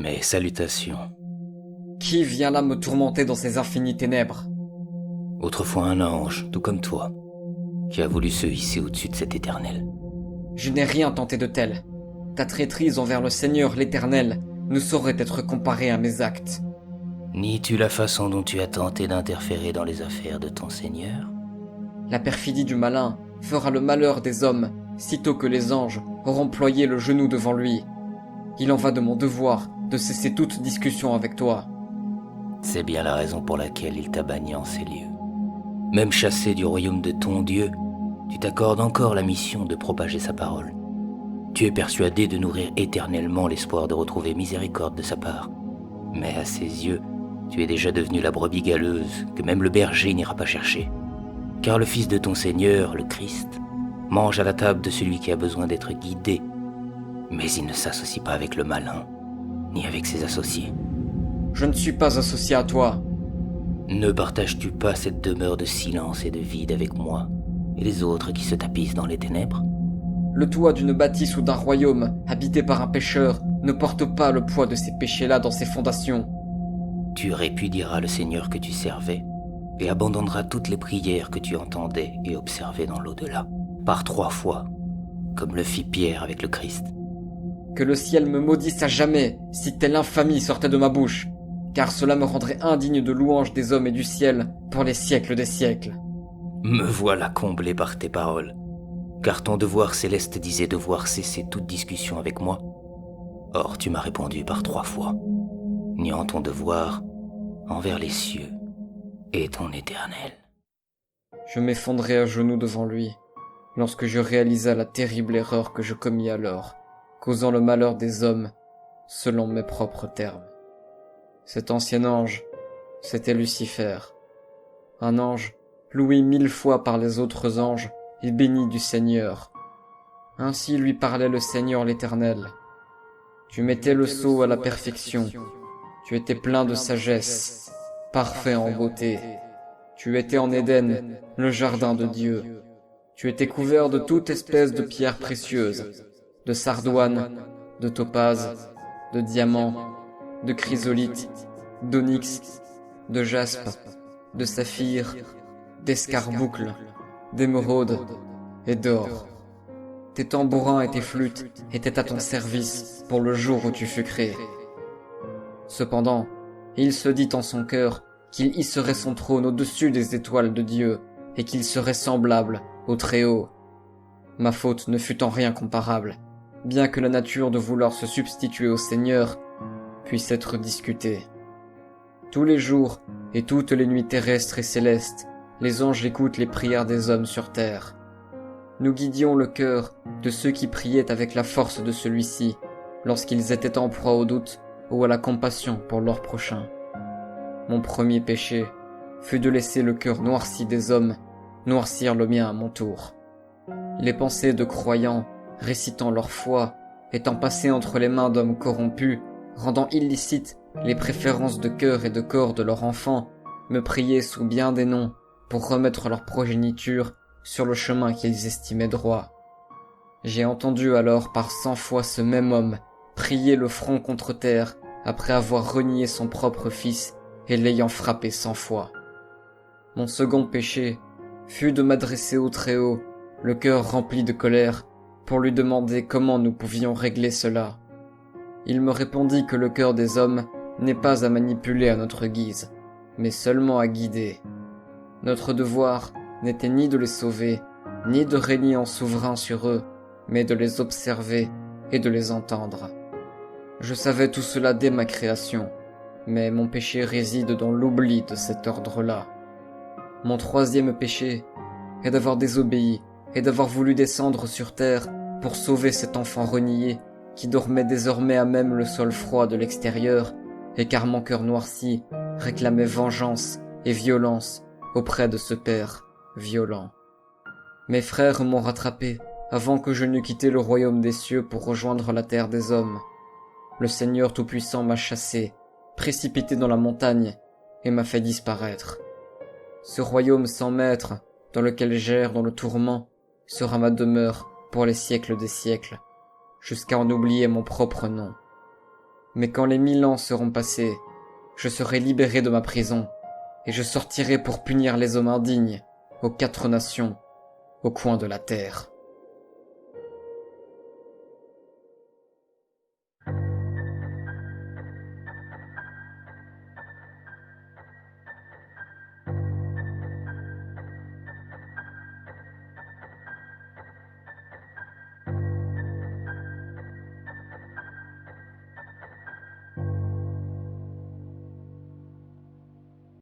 Mes salutations. Qui vient là me tourmenter dans ces infinies ténèbres? Autrefois un ange, tout comme toi, qui a voulu se hisser au-dessus de cet éternel. Je n'ai rien tenté de tel. Ta traîtrise envers le Seigneur l'Éternel ne saurait être comparée à mes actes. Nies-tu la façon dont tu as tenté d'interférer dans les affaires de ton Seigneur? La perfidie du malin fera le malheur des hommes, sitôt que les anges auront ployé le genou devant lui. Il en va de mon devoir de cesser toute discussion avec toi. C'est bien la raison pour laquelle il t'a banni en ces lieux. Même chassé du royaume de ton Dieu, tu t'accordes encore la mission de propager sa parole. Tu es persuadé de nourrir éternellement l'espoir de retrouver miséricorde de sa part. Mais à ses yeux, tu es déjà devenu la brebis galeuse que même le berger n'ira pas chercher. Car le Fils de ton Seigneur, le Christ, mange à la table de celui qui a besoin d'être guidé. Mais il ne s'associe pas avec le malin, ni avec ses associés. Je ne suis pas associé à toi. Ne partages-tu pas cette demeure de silence et de vide avec moi et les autres qui se tapissent dans les ténèbres? Le toit d'une bâtisse ou d'un royaume habité par un pécheur ne porte pas le poids de ces péchés-là dans ses fondations. Tu répudieras le Seigneur que tu servais et abandonneras toutes les prières que tu entendais et observais dans l'au-delà, par 3 fois, comme le fit Pierre avec le Christ. Que le ciel me maudisse à jamais si telle infamie sortait de ma bouche, car cela me rendrait indigne de louange des hommes et du ciel pour les siècles des siècles. Me voilà comblé par tes paroles, car ton devoir céleste disait devoir cesser toute discussion avec moi. Or tu m'as répondu par 3 fois, niant ton devoir envers les cieux et ton éternel. Je m'effondrai à genoux devant lui, lorsque je réalisa la terrible erreur que je commis alors, causant le malheur des hommes, selon mes propres termes. Cet ancien ange, c'était Lucifer. Un ange, loué 1000 fois par les autres anges et béni du Seigneur. Ainsi lui parlait le Seigneur l'Éternel. Tu mettais le sceau à la perfection. Tu étais plein de sagesse, parfait en beauté. Tu étais en Éden, le jardin de Dieu. Tu étais couvert de toute espèce de pierres précieuses, de sardoine, de topaze, de diamant, de chrysolite, d'onyx, de jaspe, de saphir, d'escarboucle, d'émeraude et d'or. Tes tambourins et tes flûtes étaient à ton service pour le jour où tu fus créé. Cependant, il se dit en son cœur qu'il hisserait son trône au-dessus des étoiles de Dieu et qu'il serait semblable au Très-Haut. Ma faute ne fut en rien comparable, bien que la nature de vouloir se substituer au Seigneur puisse être discutée. Tous les jours et toutes les nuits terrestres et célestes, les anges écoutent les prières des hommes sur terre. Nous guidions le cœur de ceux qui priaient avec la force de celui-ci, lorsqu'ils étaient en proie au doute ou à la compassion pour leur prochain. Mon premier péché fut de laisser le cœur noirci des hommes noircir le mien à mon tour. Les pensées de croyants, récitant leur foi, étant passées entre les mains d'hommes corrompus, rendant illicites les préférences de cœur et de corps de leurs enfants, me priaient sous bien des noms pour remettre leur progéniture sur le chemin qu'ils estimaient droit. J'ai entendu alors par 100 fois ce même homme prier le front contre terre après avoir renié son propre fils et l'ayant frappé 100 fois. Mon second péché fut de m'adresser au Très-Haut, le cœur rempli de colère, pour lui demander comment nous pouvions régler cela. Il me répondit que le cœur des hommes n'est pas à manipuler à notre guise, mais seulement à guider. Notre devoir n'était ni de les sauver, ni de régner en souverain sur eux, mais de les observer et de les entendre. Je savais tout cela dès ma création, mais mon péché réside dans l'oubli de cet ordre-là. Mon troisième péché est d'avoir désobéi et d'avoir voulu descendre sur terre pour sauver cet enfant renié qui dormait désormais à même le sol froid de l'extérieur et car mon cœur noirci réclamait vengeance et violence auprès de ce père violent. Mes frères m'ont rattrapé avant que je n'eus quitté le royaume des cieux pour rejoindre la terre des hommes. Le Seigneur Tout-Puissant m'a chassé, précipité dans la montagne et m'a fait disparaître. Ce royaume sans maître, dans lequel j'erre dans le tourment, sera ma demeure pour les siècles des siècles, jusqu'à en oublier mon propre nom. Mais quand les 1000 ans seront passés, je serai libéré de ma prison, et je sortirai pour punir les hommes indignes, aux 4 nations, au coin de la terre.